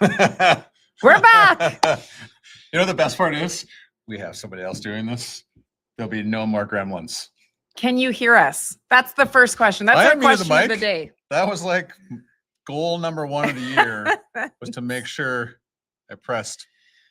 We're back. You know, the best part is we have somebody else doing this. There'll be no more gremlins. Can you hear us? That's the first question. That's our question of the day. That was like goal number 1 of the year was to make sure I pressed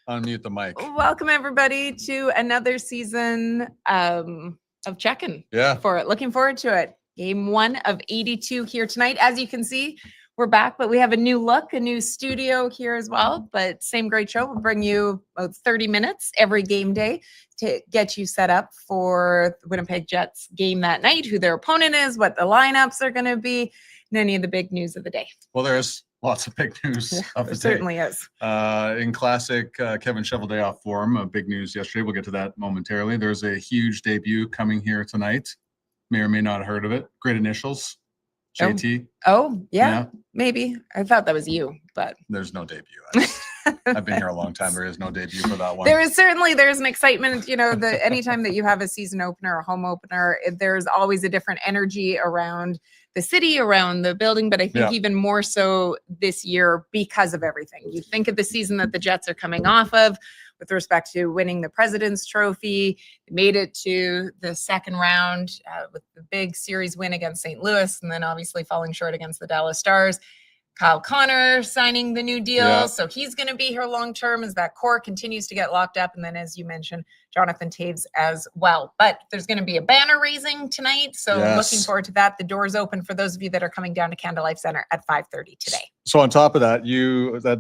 unmute the mic. Welcome everybody to another season of Check-In. Yeah. Looking forward to it. Game 1 of 82 here tonight. As you can see, we're back, but we have a new look, a new studio here as well. But same great show. We'll bring you about 30 minutes every game day to get you set up for the Winnipeg Jets game that night, who their opponent is, what the lineups are going to be, and any of the big news of the day. Well, there's lots of big news of the day. Certainly is. In classic Kevin Shovel-Dayoff form, big news yesterday. We'll get to that momentarily. There's a huge debut coming here tonight. May or may not have heard of it. Great initials. JT. Oh, yeah, maybe. I thought that was you, but there's no debut. I've been here a long time. There is no debut for that one. There's an excitement, anytime that you have a season opener, a home opener, there's always a different energy around the city, around the building, but I think even more so this year because of everything. You think of the season that the Jets are coming off of with respect to winning the President's Trophy, made it to the second round with the big series win against St. Louis, and then obviously falling short against the Dallas Stars. Kyle Connor signing the new deal, so he's going to be here long term as that core continues to get locked up. And then, as you mentioned, Jonathan Taves as well. But there's going to be a banner raising tonight, so looking forward to that. The doors open for those of you that are coming down to Canada Life Center at 5:30 today. So on top of that,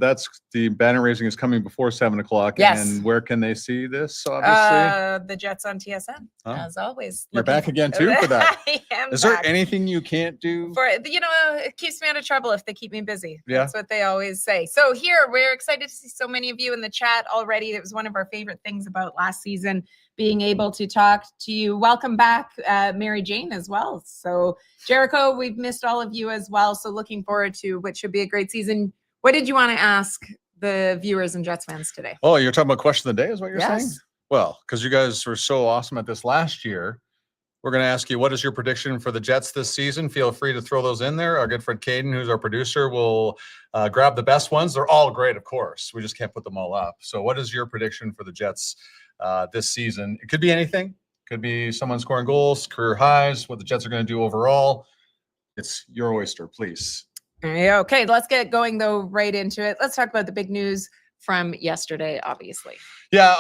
that's the banner raising is coming before 7:00. Yes. And where can they see this? Obviously, the Jets on TSN, as always. You're back again too for that. I am. Is there anything you can't do? It keeps me out of trouble if they keep me busy. Yeah. That's what they always say. So here, we're excited to see so many of you in the chat already. It was one of our favorite things about last season, being able to talk to you. Welcome back, Mary Jane, as well. So Jericho, we've missed all of you as well. So looking forward to what should be a great season. What did you want to ask the viewers and Jets fans today? Oh, you're talking about question of the day is what you're saying? Well, because you guys were so awesome at this last year, we're going to ask you, what is your prediction for the Jets this season? Feel free to throw those in there. Our good friend Caden, who's our producer, will grab the best ones. They're all great, of course. We just can't put them all up. So what is your prediction for the Jets this season? It could be anything. Could be someone scoring goals, career highs, what the Jets are going to do overall. It's your oyster, please. Okay, let's get going, though, right into it. Let's talk about the big news from yesterday, obviously. Yeah,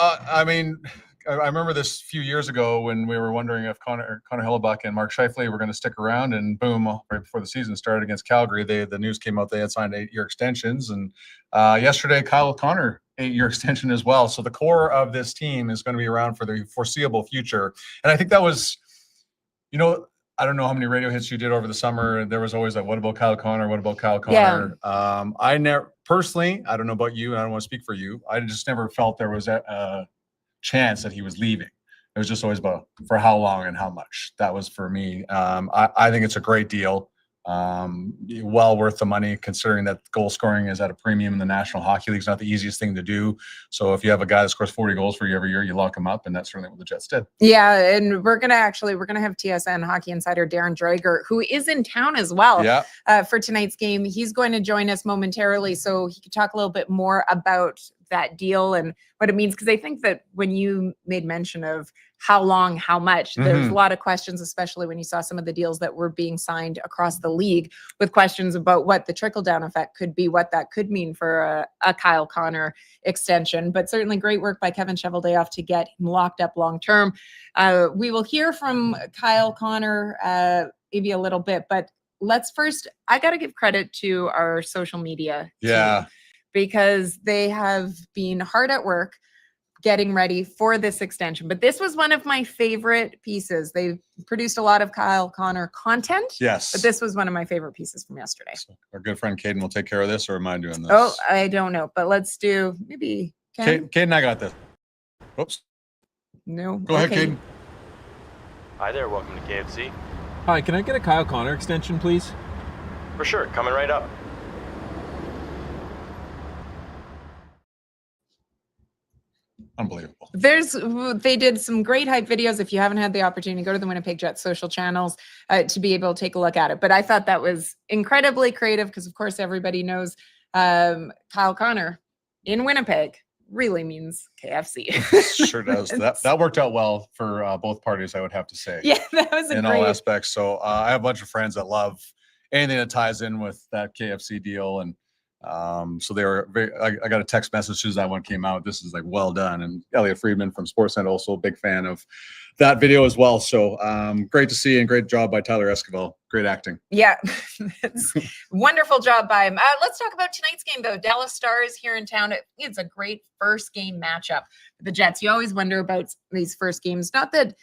I remember this a few years ago when we were wondering if Connor Hellebuck and Mark Scheifele were going to stick around, and boom, right before the season started against Calgary, the news came out they had signed 8-year extensions, and yesterday Kyle Connor 8-year extension as well. So the core of this team is going to be around for the foreseeable future, and I think that was, I don't know how many radio hits you did over the summer. There was always like, what about Kyle Connor? What about Kyle Connor? Yeah. I never personally, I don't know about you, and I don't want to speak for you. I just never felt there was a chance that he was leaving. It was just always about for how long and how much. That was for me. I think it's a great deal. Well worth the money, considering that goal scoring is at a premium in the National Hockey League. It's not the easiest thing to do. So if you have a guy that scores 40 goals for you every year, you lock him up, and that's certainly what the Jets did. Yeah, and we're gonna have TSN hockey insider Darren Dreger, who is in town as well. Yeah. For tonight's game. He's going to join us momentarily, so he could talk a little bit more about that deal and what it means, because I think that when you made mention of how long, how much, there's a lot of questions, especially when you saw some of the deals that were being signed across the league, with questions about what the trickle-down effect could be, what that could mean for a Kyle Connor extension. But certainly great work by Kevin Shovel-Dayoff to get him locked up long-term. We will hear from Kyle Connor maybe a little bit, but let's first, I got to give credit to our social media team, because they have been hard at work getting ready for this extension. But this was one of my favorite pieces. They've produced a lot of Kyle Connor content. Yes. But this was one of my favorite pieces from yesterday. So our good friend Caden will take care of this, or am I doing this? Oh, I don't know. But let's do maybe Ken? Caden, I got this. Oops. No. Go ahead, Caden. Hi there, welcome to KFC. Hi, can I get a Kyle Connor extension, please? For sure, coming right up. Unbelievable. They did some great hype videos. If you haven't had the opportunity, go to the Winnipeg Jets social channels to be able to take a look at it. But I thought that was incredibly creative because, of course, everybody knows Kyle Connor in Winnipeg really means KFC. Sure does. That worked out well for both parties, I would have to say. Yeah, that was in all aspects. So I have a bunch of friends that love anything that ties in with that KFC deal, and so they were very. I got a text message as soon as that one came out. This is like well done, and Elliot Friedman from Sportsnet also a big fan of that video as well. So great to see and great job by Tyler Esquivel. Great acting. Yeah, it's wonderful job by him. Let's talk about tonight's game, though. Dallas Stars here in town. It's a great first game matchup for the Jets. You always wonder about these first games. Not that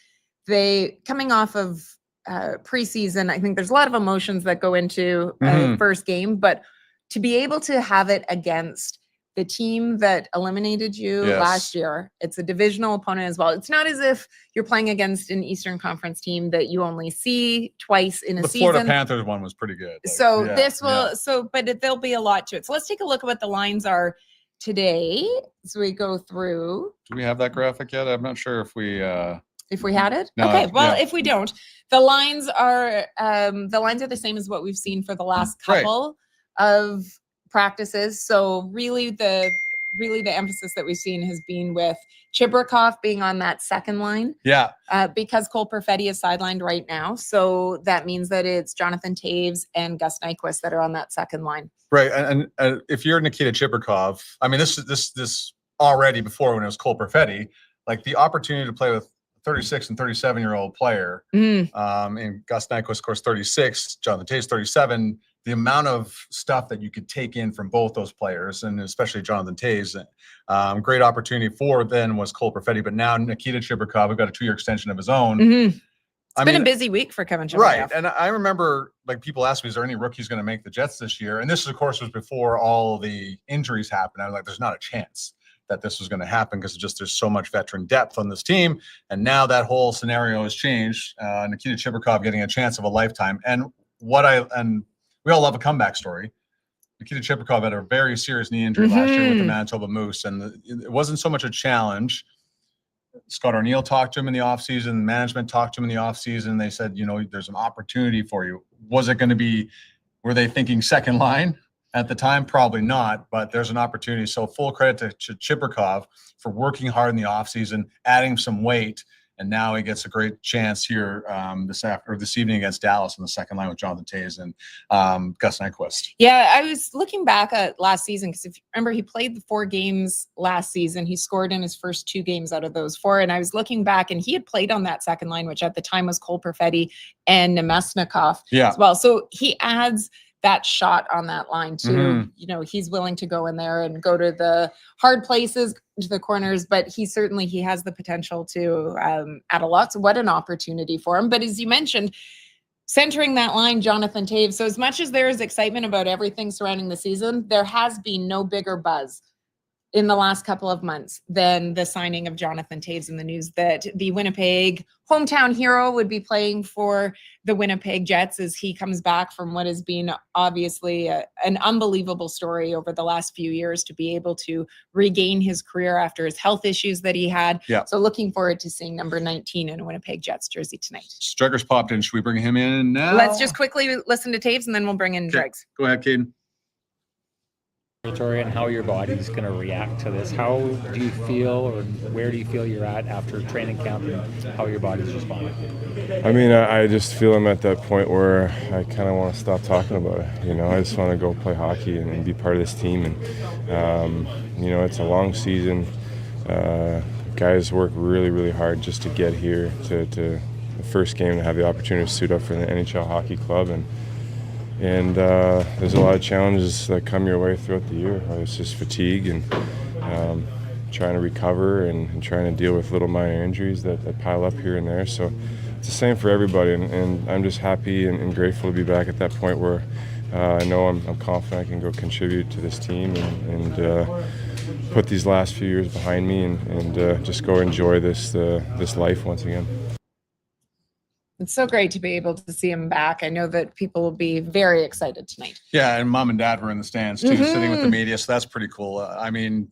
they coming off of preseason. I think there's a lot of emotions that go into a first game, but to be able to have it against the team that eliminated you last year, it's a divisional opponent as well. It's not as if you're playing against an Eastern Conference team that you only see twice in a season. The Florida Panthers one was pretty good. But there'll be a lot to it. So let's take a look at what the lines are today. So we go through. Do we have that graphic yet? I'm not sure if we had it. No, okay. Well, if we don't, the lines are the same as what we've seen for the last couple of practices. So really the emphasis that we've seen has been with Chibrikov being on that second line. Yeah. Because Cole Perfetti is sidelined right now. So that means that it's Jonathan Taves and Gus Nyquist that are on that second line. Right. And if you're Nikita Chibrikov, I mean, this already before when it was Cole Perfetti, like the opportunity to play with 36 and 37-year-old player, and Gus Nyquist, of course, 36, Jonathan Taves, 37, the amount of stuff that you could take in from both those players, and especially Jonathan Taves, great opportunity for then was Cole Perfetti, but now Nikita Chibrikov, we've got a 2-year extension of his own. It's been a busy week for Kevin Chibrikov. Right, and I remember like people asked me, is there any rookies going to make the Jets this year? And this, of course, was before all the injuries happened. I was like, there's not a chance that this was going to happen because there's so much veteran depth on this team. And now that whole scenario has changed. Nikita Chibrikov getting a chance of a lifetime. And we all love a comeback story. Nikita Chibrikov had a very serious knee injury last year with the Manitoba Moose, and it wasn't so much a challenge. Scott O'Neill talked to him in the offseason. Management talked to him in the offseason. They said, there's an opportunity for you. Was it going to be, were they thinking second line? At the time, probably not, but there's an opportunity. So full credit to Chibrikov for working hard in the offseason, adding some weight, and now he gets a great chance here this evening against Dallas on the second line with Jonathan Taves and Gus Nyquist. Yeah, I was looking back at last season because if you remember, he played the 4 games last season. He scored in his first 2 games out of those 4, and I was looking back, and he had played on that second line, which at the time was Cole Perfetti and Nemesnikov as well. So he adds that shot on that line too. He's willing to go in there and go to the hard places, to the corners, but he has the potential to add a lot. So what an opportunity for him. But as you mentioned, centering that line, Jonathan Taves. So as much as there is excitement about everything surrounding the season, there has been no bigger buzz in the last couple of months than the signing of Jonathan Taves and the news that the Winnipeg hometown hero would be playing for the Winnipeg Jets as he comes back from what has been obviously an unbelievable story over the last few years to be able to regain his career after his health issues that he had. Yeah. So looking forward to seeing number 19 in a Winnipeg Jets jersey tonight. Dreger's popped in. Should we bring him in now? Let's just quickly listen to Taves and then we'll bring in Dregs. Go ahead, Caden. And how your body's going to react to this. How do you feel, or where do you feel you're at after training camp, and how your body's responding? I mean, I just feel I'm at that point where I kind of want to stop talking about it. I just want to go play hockey and be part of this team. And it's a long season. Guys work really, really hard just to get here to the first game to have the opportunity to suit up for the NHL hockey club. And there's a lot of challenges that come your way throughout the year. It's just fatigue and trying to recover and trying to deal with little minor injuries that pile up here and there. So it's the same for everybody, and I'm just happy and grateful to be back at that point where I know I'm confident I can go contribute to this team and put these last few years behind me and just go enjoy this life once again. It's so great to be able to see him back. I know that people will be very excited tonight. Yeah, and mom and dad were in the stands too, sitting with the media, so that's pretty cool. I mean,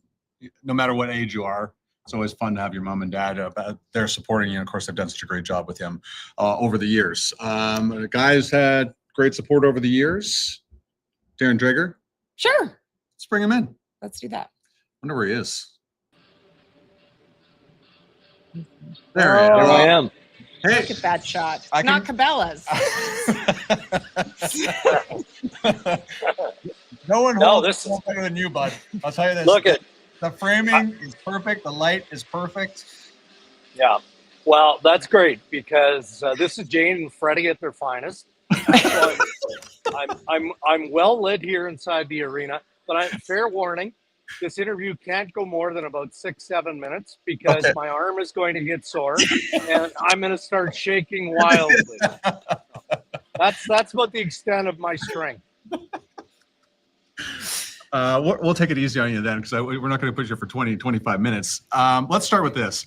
no matter what age you are, it's always fun to have your mom and dad there supporting you. And of course, they've done such a great job with him over the years. The guys had great support over the years. Darren Dreger. Sure. bring him in. Let's do that. Wonder where he is. Oh. There he is. There I am. Hey, Look at that shot. I Not can- Cabela's. No one No, holds this it better than you, bud. I'll tell you this. Look at, The framing is perfect. The light is perfect. yeah. Well, that's great because this is Jane and Freddie at their finest. So I'm well lit here inside the arena, but fair warning, this interview can't go more than about 6-7 minutes because Okay. my arm is going to get sore and I'm going to start shaking wildly. That's about the extent of my strength. We'll take it easy on you then, because we're not going to push you for 25 minutes. Let's start with this.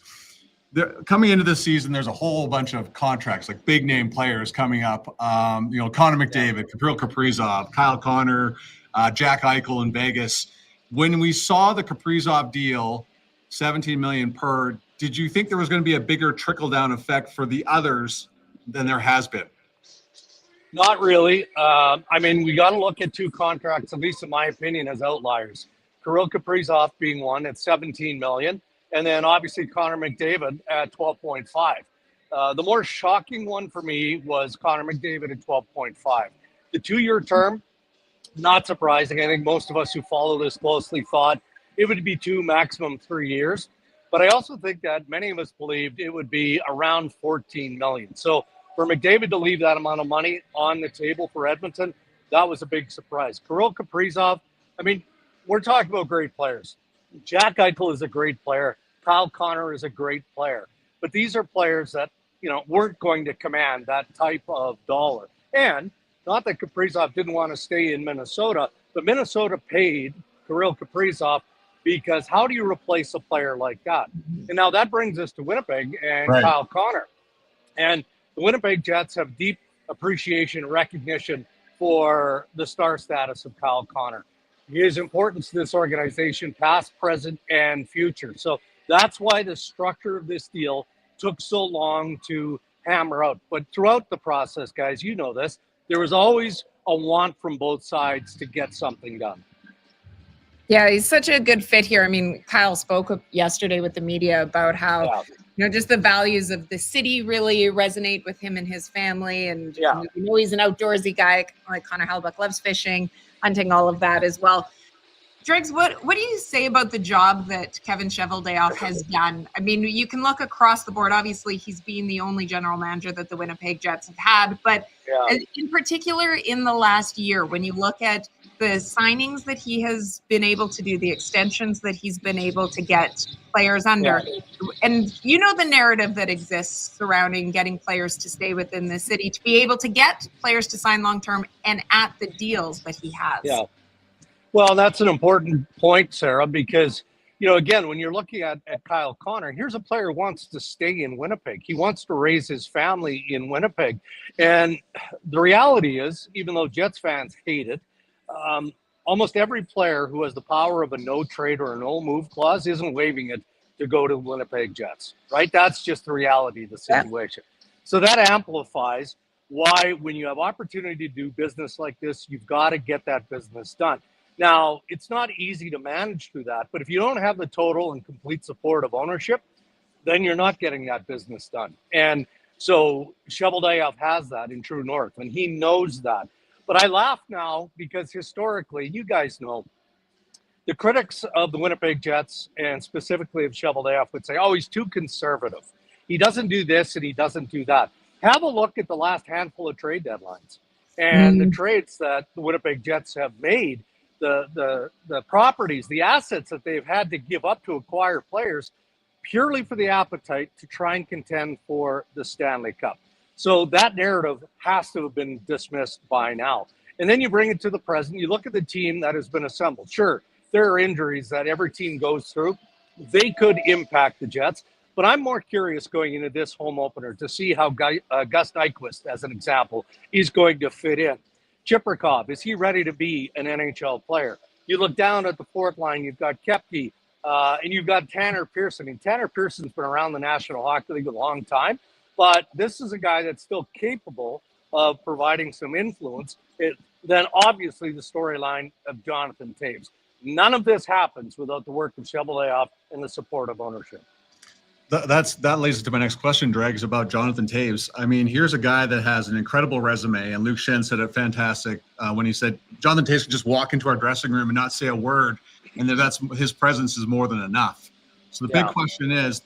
Coming into this season, there's a whole bunch of contracts, like big name players coming up. Connor McDavid, Kirill Kaprizov, Kyle Connor, Jack Eichel in Vegas. When we saw the Kaprizov deal, $17 million per, did you think there was going to be a bigger trickle down effect for the others than there has been? Not really. I mean, we got to look at two contracts, at least in my opinion, as outliers. Kirill Kaprizov being one at $17 million, and then obviously Connor McDavid at $12.5. The more shocking one for me was Connor McDavid at $12.5. The 2-year term, not surprising. I think most of us who follow this closely thought it would be 2, maximum 3 years. But I also think that many of us believed it would be around $14 million. So for McDavid to leave that amount of money on the table for Edmonton, that was a big surprise. Kirill Kaprizov, I mean, we're talking about great players. Jack Eichel is a great player. Kyle Connor is a great player. But these are players that, weren't going to command that type of dollar. And not that Kaprizov didn't want to stay in Minnesota, but Minnesota paid Kirill Kaprizov because how do you replace a player like that? And now that brings us to Winnipeg and Right. Kyle Connor. And the Winnipeg Jets have deep appreciation and recognition for the star status of Kyle Connor. His importance to this organization, past, present, and future. So that's why the structure of this deal took so long to hammer out. But throughout the process, guys, you know this, there was always a want from both sides to get something done. Yeah, he's such a good fit here. I mean, Kyle spoke yesterday with the media about how, just the values of the city really resonate with him and his family. And he's an outdoorsy guy, like Connor Hellebuyck loves fishing, hunting, all of that as well. Dregs, what do you say about the job that Kevin Cheveldayoff has done? I mean, you can look across the board. Obviously, he's been the only general manager that the Winnipeg Jets have had. But in particular, in the last year, when you look at the signings that he has been able to do, the extensions that he's been able to get players under, and the narrative that exists surrounding getting players to stay within the city, to be able to get players to sign long-term and at the deals that he has. Yeah. Well, that's an important point, Sarah, because, again, when you're looking at Kyle Connor, here's a player who wants to stay in Winnipeg. He wants to raise his family in Winnipeg. And the reality is, even though Jets fans hate it, almost every player who has the power of a no trade or a no move clause isn't waiving it to go to the Winnipeg Jets, right? That's just the reality of the situation. So that amplifies why, when you have opportunity to do business like this, you've got to get that business done. Now, it's not easy to manage through that, but if you don't have the total and complete support of ownership, then you're not getting that business done. And so Cheveldayoff has that in True North, and he knows that. But I laugh now because historically, you guys know, the critics of the Winnipeg Jets and specifically of Cheveldayoff would say, oh, he's too conservative. He doesn't do this and he doesn't do that. Have a look at the last handful of trade deadlines and the trades that the Winnipeg Jets have made, the properties, the assets that they've had to give up to acquire players purely for the appetite to try and contend for the Stanley Cup. So that narrative has to have been dismissed by now. And then you bring it to the present. You look at the team that has been assembled. Sure, there are injuries that every team goes through. They could impact the Jets. But I'm more curious going into this home opener to see how Gus Nyquist, as an example, is going to fit in. Chiprikov, is he ready to be an NHL player? You look down at the fourth line, you've got Koepke, and you've got Tanner Pearson. And Tanner Pearson's been around the National Hockey League a long time, but this is a guy that's still capable of providing some influence. Then obviously the storyline of Jonathan Taves. None of this happens without the work of Cheveldayoff and the support of ownership. That leads us to my next question, Dregs, about Jonathan Taves. I mean, here's a guy that has an incredible resume, and Luke Shen said it fantastic when he said Jonathan Taves could just walk into our dressing room and not say a word, and that's his presence is more than enough. So the big question is,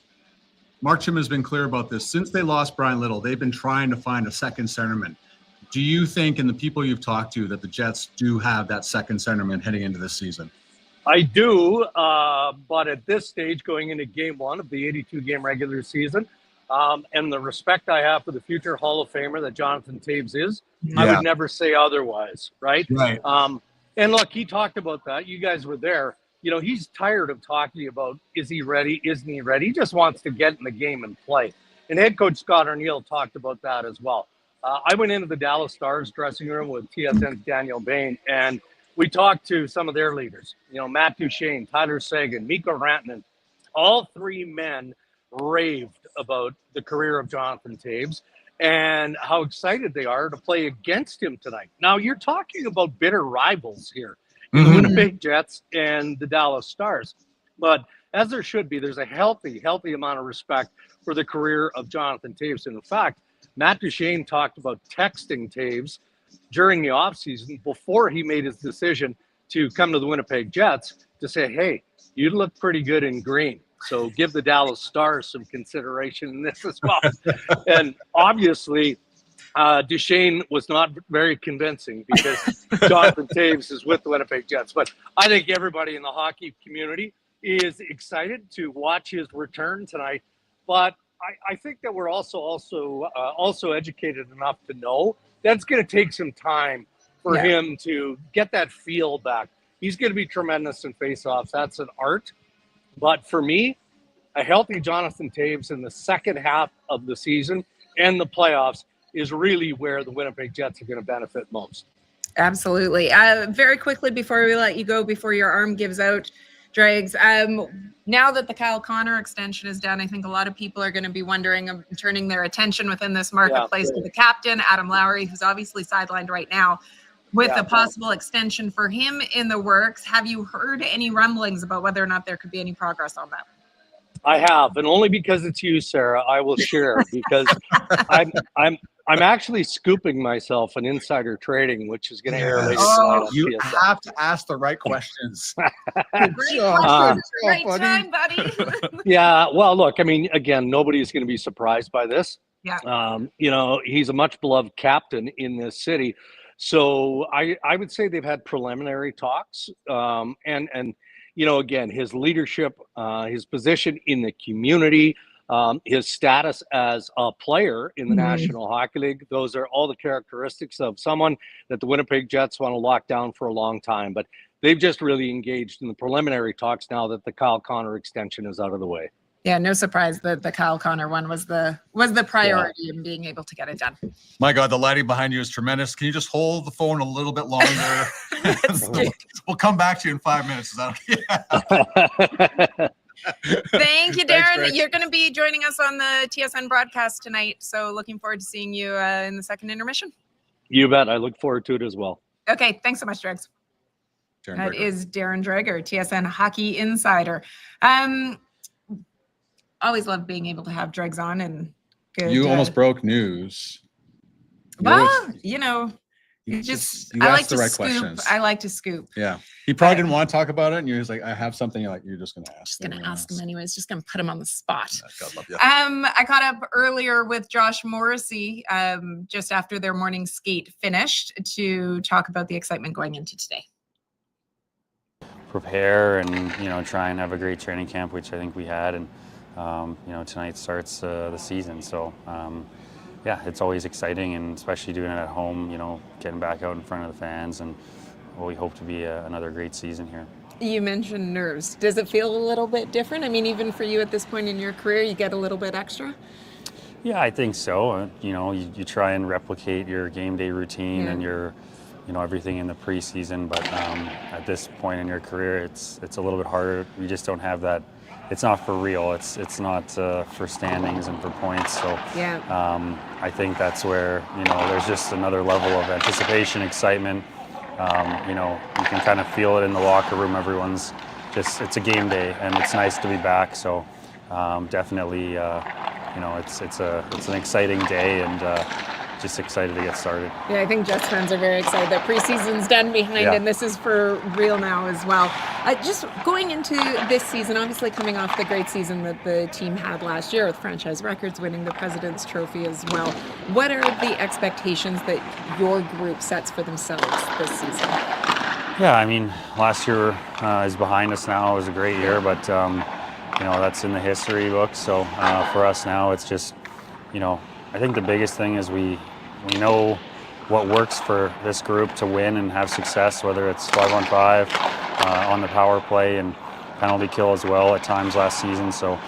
Mark Chim has been clear about this. Since they lost Brian Little, they've been trying to find a second centerman. Do you think, and the people you've talked to, that the Jets do have that second centerman heading into this season? I do, but at this stage, going into game one of the 82-game regular season, and the respect I have for the future Hall of Famer that Jonathan Taves is, I would never say otherwise, right? Right. And look, he talked about that. You guys were there. You know, he's tired of talking about, is he ready, isn't he ready? He just wants to get in the game and play. And head coach Scott Arniel talked about that as well. I went into the Dallas Stars dressing room with TSN's Daniel Bain, and we talked to some of their leaders, you know, Matt Duchene, Tyler Seguin, Mikko Rantanen. All three men raved about the career of Jonathan Taves and how excited they are to play against him tonight. Now, you're talking about bitter rivals here in the Winnipeg Jets and the Dallas Stars. But as there should be, there's a healthy amount of respect for the career of Jonathan Taves. And in fact, Matt Duchene talked about texting Taves during the offseason before he made his decision to come to the Winnipeg Jets to say, hey, you look pretty good in green. So give the Dallas Stars some consideration in this as well. And obviously, Duchene was not very convincing because Jonathan Taves is with the Winnipeg Jets. But I think everybody in the hockey community is excited to watch his return tonight. But I think that we're also educated enough to know that's going to take some time for him to get that feel back. He's going to be tremendous in faceoffs. That's an art. But for me, a healthy Jonathan Taves in the second half of the season and the playoffs is really where the Winnipeg Jets are going to benefit most. Absolutely. Very quickly before we let you go, before your arm gives out, Dregs, now that the Kyle Connor extension is done, I think a lot of people are going to be wondering, turning their attention within this marketplace to the captain, Adam Lowry, who's obviously sidelined right now, with a possible extension for him in the works. Have you heard any rumblings about whether or not there could be any progress on that? I have, and only because it's you, Sarah, I will share because I'm actually scooping myself an insider trading, which is going to air later tonight on You TSN. have to ask the right questions. Great time, buddy. Yeah, well, look, I mean, again, nobody's going to be surprised by this. Yeah. You know, he's a much beloved captain in this city. So I would say they've had preliminary talks. And you know, again, his leadership, his position in the community, his status as a player in the National Hockey League, those are all the characteristics of someone that the Winnipeg Jets want to lock down for a long time. But they've just really engaged in the preliminary talks now that the Kyle Connor extension is out of the way. Yeah, no surprise that the Kyle Connor one was the priority in being able to get it done. My God, the lighting behind you is tremendous. Can you just hold the phone a little bit longer? We'll come back to you in 5 minutes. Is that okay? Thank you, Darren. Thanks, You're going to be joining us on the TSN broadcast tonight. So looking forward to seeing you in the second intermission. You bet. I look forward to it as well. Okay, thanks so much, Dregs. That is Darren Dreger, TSN Hockey Insider. Always love being able to have Dregs on, and good. You almost broke news. Well, you know, you I like asked the to right scoop. questions. I like to scoop. Yeah. He probably didn't want to talk about it, and you're just like, I have something. You're like, you're just going to ask. Just going to ask him anyways. Just going to put him on the spot. God love you. I caught up earlier with Josh Morrissey just after their morning skate finished to talk about the excitement going into today. Prepare and, you know, try and have a great training camp, which I think we had. And, you know, tonight starts the season. So, yeah, it's always exciting, and especially doing it at home, you know, getting back out in front of the fans, and we hope to be another great season here. You mentioned nerves. Does it feel a little bit different? I mean, even for you at this point in your career, you get a little bit extra? Yeah, I think so. You know, you try and replicate your game day routine and your, you know, everything in the preseason, but at this point in your career, it's a little bit harder. You just don't have that. It's not for real. It's not for standings and for points. So I think that's where, you know, there's just another level of anticipation, excitement, you know, you can kind of feel it in the locker room. Everyone's just, it's a game day, and it's nice to be back. So definitely, you know, it's an exciting day, and just excited to get started. Yeah, I think Jets fans are very excited that preseason's done behind, and this is for real now as well. Just going into this season, obviously coming off the great season that the team had last year with franchise records, winning the President's Trophy as well. What are the expectations that your group sets for themselves this season? Yeah, I mean, last year is behind us now. It was a great year, but you know, that's in the history books. So for us now, it's just, you know, I think the biggest thing is we know what works for this group to win and have success, whether it's 5-on-5, on the power play, and penalty kill as well at times last season. So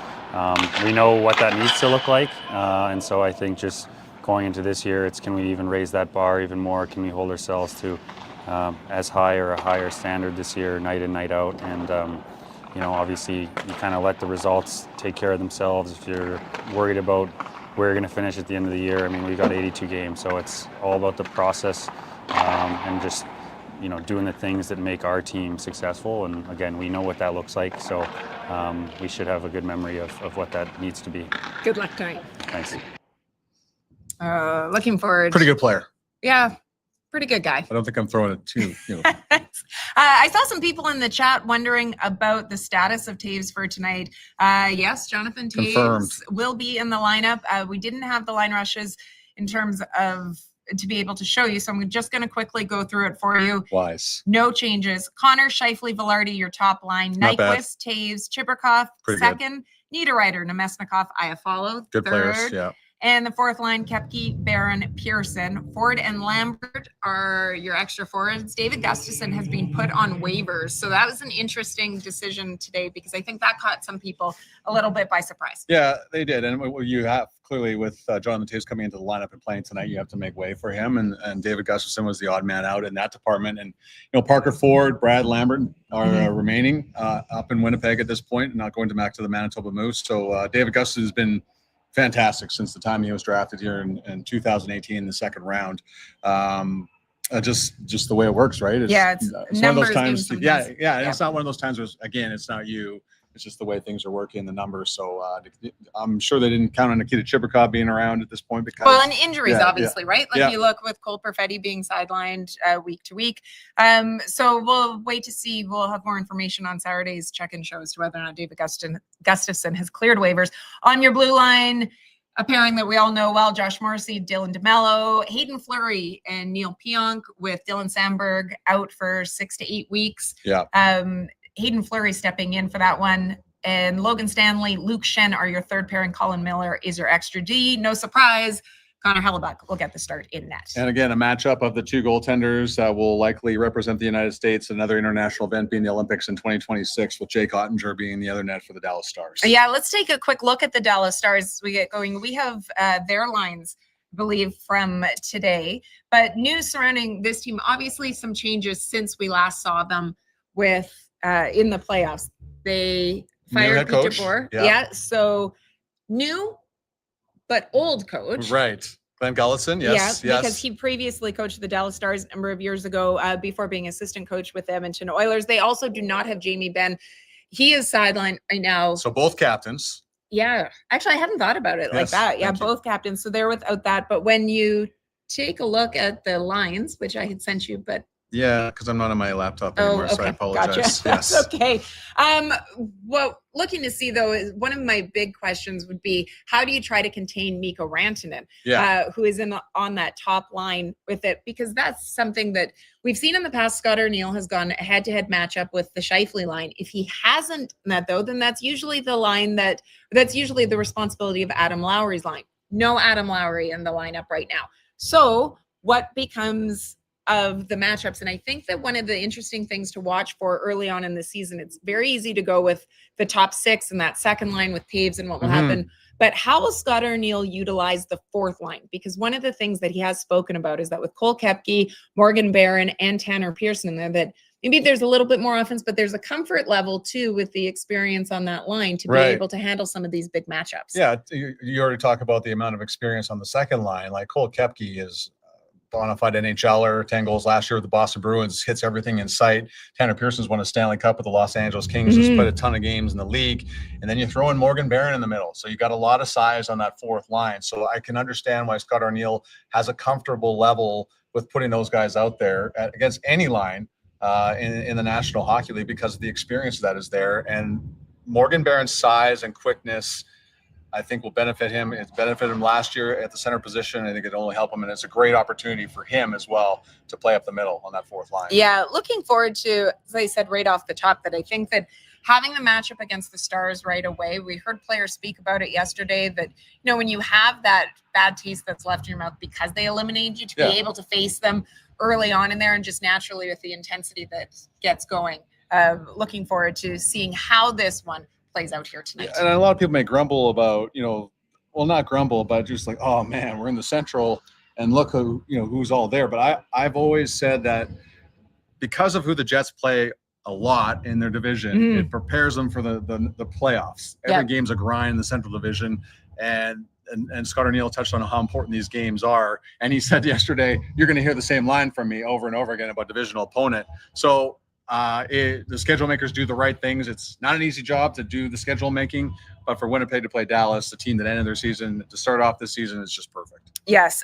we know what that needs to look like. And so I think just going into this year, it's can we even raise that bar even more? Can we hold ourselves to as high or a higher standard this year, night in, night out? And you know, obviously you kind of let the results take care of themselves. If you're worried about where you're going to finish at the end of the year, I mean, we got 82 games, so it's all about the process and just, you know, doing the things that make our team successful. And again, we know what that looks like, so we should have a good memory of what that needs to be. Good luck tonight. Thanks. Looking forward. Pretty good player. Yeah, pretty good guy. I don't think I'm throwing it too. You know. I saw some people in the chat wondering about the status of Taves for tonight. Yes, Jonathan Taves Confirmed. will be in the lineup. We didn't have the line rushes in terms of to be able to show you, so I'm just going to quickly go through it for you. Wise. No changes. Connor, Scheifele, Velarde, your top line. Not bad. Nyquist, Taves, Chipperkoff, Pretty second. Niederreiter, Nemesnikov, Iafallo, Good third. players. Yeah. And the fourth line, Kepke, Barron, Pearson. Ford and Lambert are your extra forwards. David Gustafson has been put on waivers. So that was an interesting decision today because I think that caught some people a little bit by surprise. Yeah, they did. And you have clearly with Jonathan Taves coming into the lineup and playing tonight, you have to make way for him. And David Gustafson was the odd man out in that department. And, you know, Parker Ford, Brad Lambert are remaining up in Winnipeg at this point, not going back to the Manitoba Moose. So David Gustafson has been fantastic since the time he was drafted here in 2018 in the second round. Just the way it works, right? It's one of those times. Yeah. It's not one of those times where, again, it's not you. It's just the way things are working, the numbers. So I'm sure they didn't count on Nikita Chipperkoff being around at this point because and injuries, obviously, right? Like you look with Cole Perfetti being sidelined week to week. So we'll wait to see. We'll have more information on Saturday's check-in show as to whether or not David Gustafson has cleared waivers. On your blue line, a pairing that we all know well, Josh Morrissey, Dylan DeMello, Hayden Fleury, and Neil Pionk, with Dylan Sandberg out for 6 to 8 weeks. Yeah. Hayden Fleury stepping in for that one. And Logan Stanley, Luke Shen are your third pairing. Colin Miller is your extra D. No surprise, Connor Hellebuck will get the start in net. And again, a matchup of the two goaltenders that will likely represent the United States, another international event being the Olympics in 2026, with Jake Ottinger being the other net for the Dallas Stars. Yeah, let's take a quick look at the Dallas Stars as we get going. We have their lines, I believe, from today. But news surrounding this team, obviously some changes since we last saw them with in the playoffs. They fired Pete DeBoer. Yeah, so new but old coach. Right. Glenn Gullitson, yes. Because he previously coached the Dallas Stars a number of years ago before being assistant coach with the Edmonton Oilers. They also do not have Jamie Benn. He is sidelined right now. So both captains. Yeah. Actually, I hadn't thought about it like that. Yeah, both captains. So they're without that. But when you take a look at the lines, which I had sent you, but yeah, because I'm not on my laptop anymore, so I apologize. Gotcha. Yes. That's okay. Well, looking to see, though, is one of my big questions would be, how do you try to contain Mikko Rantanen, who is on that top line with it? Because that's something that we've seen in the past. Scott O'Neill has gone head-to-head matchup with the Scheifele line. If he hasn't that, though, then that's usually the line that's usually the responsibility of Adam Lowry's line. No Adam Lowry in the lineup right now. So what becomes of the matchups? And I think that one of the interesting things to watch for early on in the season, it's very easy to go with the top six and that second line with Taves and what will happen. But how will Scott O'Neill utilize the fourth line? Because one of the things that he has spoken about is that with Cole Kepke, Morgan Barron, and Tanner Pearson in there, that maybe there's a little bit more offense, but there's a comfort level too with the experience on that line to be able to handle some of these big matchups. Yeah, you already talk about the amount of experience on the second line. Like Cole Kepke is bona fide NHLer, 10 goals last year with the Boston Bruins, hits everything in sight. Tanner Pearson's won a Stanley Cup with the Los Angeles Kings, has played a ton of games in the league. And then you throw in Morgan Barron in the middle. So you got a lot of size on that fourth line. So I can understand why Scott Arniel has a comfortable level with putting those guys out there against any line in the National Hockey League, because of the experience that is there. And Morgan Barron's size and quickness, I think, will benefit him. It's benefited him last year at the center position. I think it'll only help him, and it's a great opportunity for him as well to play up the middle on that fourth line. Yeah, looking forward to, as I said right off the top, that I think that having the matchup against the Stars right away, we heard players speak about it yesterday, that, when you have that bad taste that's left in your mouth because they eliminated you, to be able to face them early on in there and just naturally with the intensity that gets going. Looking forward to seeing how this one plays out here tonight. And a lot of people may grumble about, well, not grumble, but just like, oh man, we're in the Central and look who, who's all there. But I've always said that because of who the Jets play a lot in their division, it prepares them for the playoffs. Every game's a grind in the Central Division, and Scott Arniel touched on how important these games are. And he said yesterday, you're going to hear the same line from me over and over again about divisional opponent. So the schedule makers do the right things. It's not an easy job to do the schedule making, but for Winnipeg to play Dallas, the team that ended their season, to start off this season, is just perfect. Yes.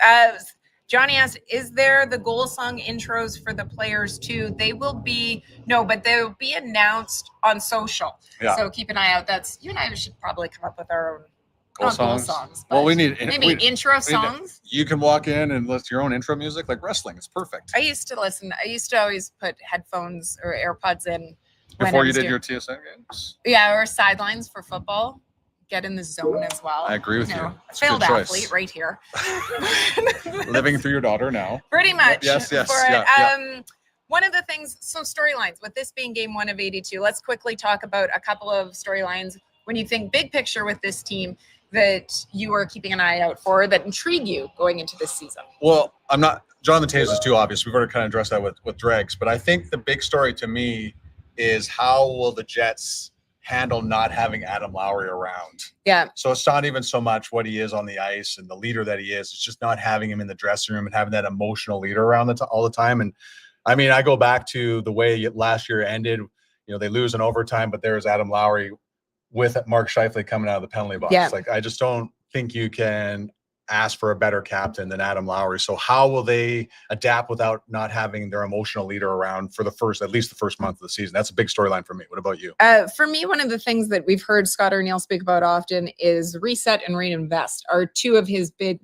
Johnny asked, is there the goal song intros for the players too? They will be, but they'll be announced on social. Yeah. So keep an eye out. You and I should probably come up with our own goal songs. Well, we need maybe intro songs. You can walk in and list your own intro music, like wrestling. It's perfect. I used to always put headphones or AirPods in before you did your TSN games. Yeah, or sidelines for football. Get in the zone as well. I agree with you. Failed athlete right here. Living through your daughter now. Pretty much. Yes. One of the things, so storylines, with this being game 1 of 82, let's quickly talk about a couple of storylines when you think big picture with this team that you are keeping an eye out for, that intrigue you going into this season. Well, Jonathan Taves is too obvious. We've already kind of addressed that with Dregs, but I think the big story to me is how will the Jets handle not having Adam Lowry around. Yeah. So it's not even so much what he is on the ice and the leader that he is. It's just not having him in the dressing room and having that emotional leader around all the time. And I mean, I go back to the way last year ended. They lose in overtime, but there's Adam Lowry with Mark Scheifele coming out of the penalty box. Yeah. Like, I just don't think you can ask for a better captain than Adam Lowry. So how will they adapt without not having their emotional leader around for at least the first month of the season? That's a big storyline for me. What about you? For me, one of the things that we've heard Scott Arniel speak about often is reset and reinvest are two of his big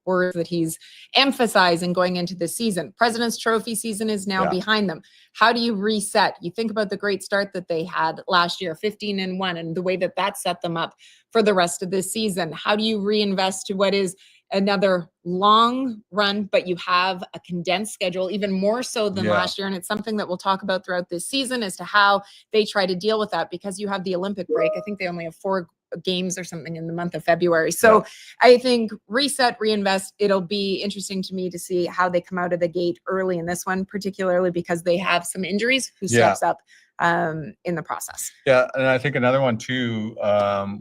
words that he's emphasizing going into the season. President's Trophy season is now behind them. How do you reset? You think about the great start that they had last year, 15-1, and the way that set them up for the rest of this season. How do you reinvest to what is another long run, but you have a condensed schedule, even more so than last year? And it's something that we'll talk about throughout this season as to how they try to deal with that, because you have the Olympic break. I think they only have 4 games or something in the month of February. So I think reset, reinvest, it'll be interesting to me to see how they come out of the gate early in this one, particularly because they have some injuries. Who steps up in the process? Yeah, and I think another one too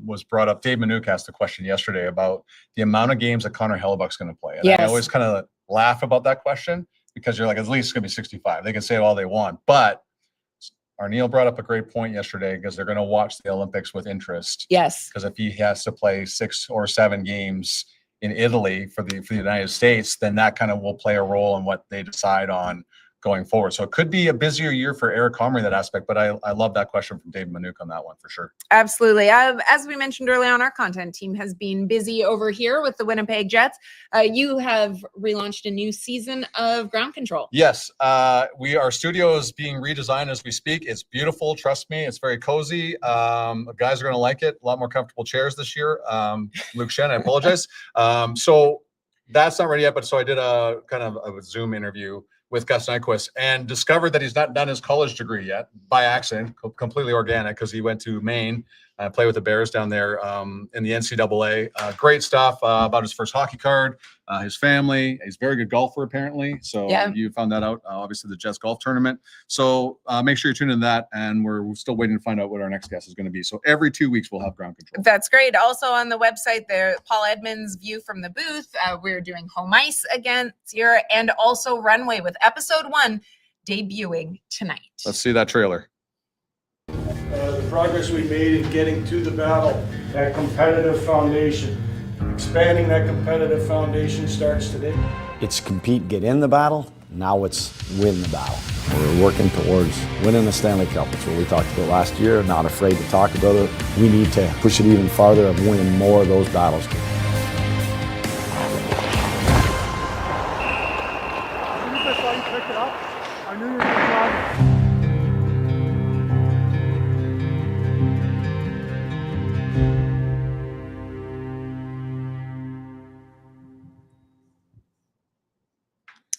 was brought up. Dave Manuk asked a question yesterday about the amount of games that Connor Hellebuck's going to play. And I always kind of laugh about that question, because you're like, at least it's going to be 65. They can say all they want, but Arniel brought up a great point yesterday, because they're going to watch the Olympics with interest. Yes. Because if he has to play 6 or 7 games in Italy for the United States, then that kind of will play a role in what they decide on going forward. So it could be a busier year for Eric Comrie in that aspect, but I love that question from Dave Manuk on that one for sure. Absolutely. As we mentioned earlier on, our content team has been busy over here with the Winnipeg Jets. You have relaunched a new season of Ground Control. Yes. Our studio is being redesigned as we speak. It's beautiful. Trust me. It's very cozy. Guys are going to like it. A lot more comfortable chairs this year. Luke Shen, I apologize. So that's not ready yet, but so I did a kind of a Zoom interview with Gus Nyquist and discovered that he's not done his college degree yet by accident, completely organic, because he went to Maine play with the Bears down there in the NCAA. Great stuff about his first hockey card, his family. He's a very good golfer, apparently. So you found that out, obviously, the Jets golf tournament. So make sure you tune in to that. And we're still waiting to find out what our next guest is going to be. So every 2 weeks, we'll have ground control. That's great. Also on the website there, Paul Edmonds' view from the booth. We're doing home ice again here, and also runway with episode 1 debuting tonight. Let's see that trailer. The progress we made in getting to the battle, that competitive foundation. Expanding that competitive foundation starts today. It's compete, get in the battle. Now it's win the battle. We're working towards winning the Stanley Cup. That's what we talked about last year. Not afraid to talk about it. We need to push it even farther and win more of those battles.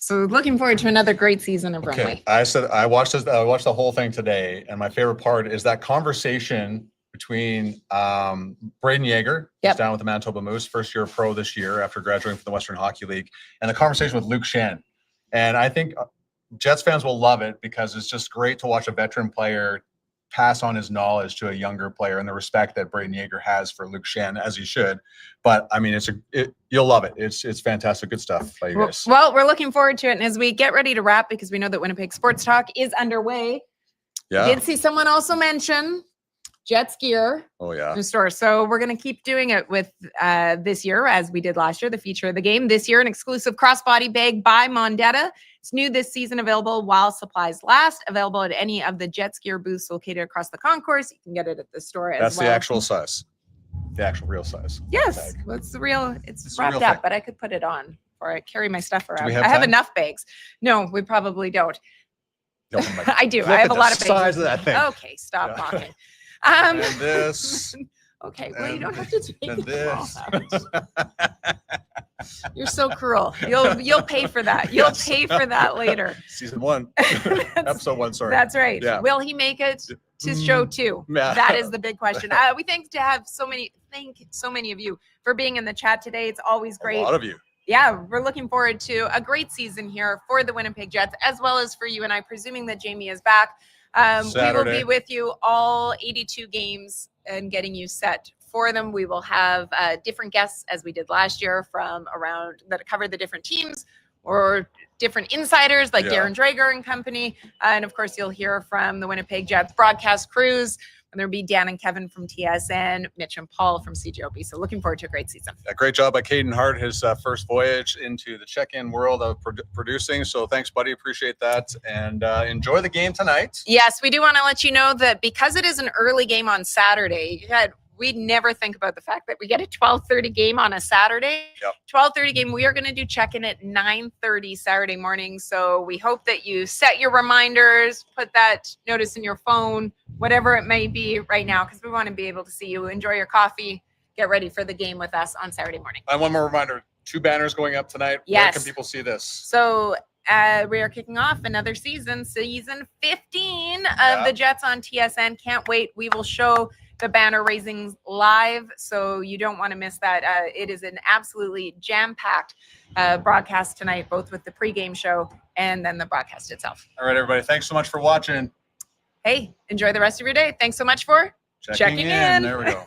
So looking forward to another great season of runway. I watched the whole thing today, and my favorite part is that conversation between Braden Yeager, who's down with the Manitoba Moose, first year pro this year after graduating from the Western Hockey League, and the conversation with Luke Schenn. And I think Jets fans will love it because it's just great to watch a veteran player pass on his knowledge to a younger player, and the respect that Braden Yeager has for Luke Schenn, as he should. But I mean, you'll love it. It's fantastic, good stuff by you guys. Well, we're looking forward to it, and as we get ready to wrap, because we know that Winnipeg Sports Talk is underway. Yeah. Did see someone also mention Jets gear. Oh yeah. In the store. So we're going to keep doing it with this year, as we did last year, the feature of the game. This year, an exclusive crossbody bag by Mondetta. It's new this season, available while supplies last. Available at any of the Jets gear booths located across the concourse. You can get it at the store as well. That's the actual size. The actual real size. Yes. What's the real? It's wrapped real up, thing. but I could put it on or I carry my stuff around. we I have have time? enough bags. No, we probably don't. No, I do. Look I have at a lot the of bags. size of that thing. Okay, stop Yeah. mocking. And this. Okay, well, you don't have to take And it all this. out. You're so cruel. You'll pay for that. You'll pay for that later. Season 1. Episode 1, sorry. That's right. Yeah. Will he make it to show 2? Yeah. That is the big question. We thank so many of you for being in the chat today. It's always great. A lot of you. Yeah, we're looking forward to a great season here for the Winnipeg Jets, as well as for you and I, presuming that Jamie is back. We will Saturday. be with you all 82 games and getting you set for them. We will have different guests, as we did last year, from around that cover the different teams or different insiders like Darren Dreger and company. And of course, you'll hear from the Winnipeg Jets broadcast crews. And there'll be Dan and Kevin from TSN, Mitch and Paul from CJOB. So looking forward to a great season. A great job by Caden Hart, his first voyage into the check-in world of producing. So thanks, buddy. Appreciate that. And enjoy the game tonight. Yes, we do want to let you know that because it is an early game on Saturday, we never think about the fact that we get a 12:30 game on a Saturday. Yep. 12:30 game. We are going to do check-in at 9:30 Saturday morning. So we hope that you set your reminders, put that notice in your phone, whatever it may be right now, because we want to be able to see you. Enjoy your coffee. Get ready for the game with us on Saturday morning. And one more reminder, 2 banners going up tonight. Yes. Where can people see this? So we are kicking off another season 15 of the Jets on TSN. Can't wait. We will show the banner raisings live, so you don't want to miss that. It is an absolutely jam-packed broadcast tonight, both with the pregame show and then the broadcast itself. All right, everybody. Thanks so much for watching. Hey, enjoy the rest of your day. Thanks so much for checking in. There we go.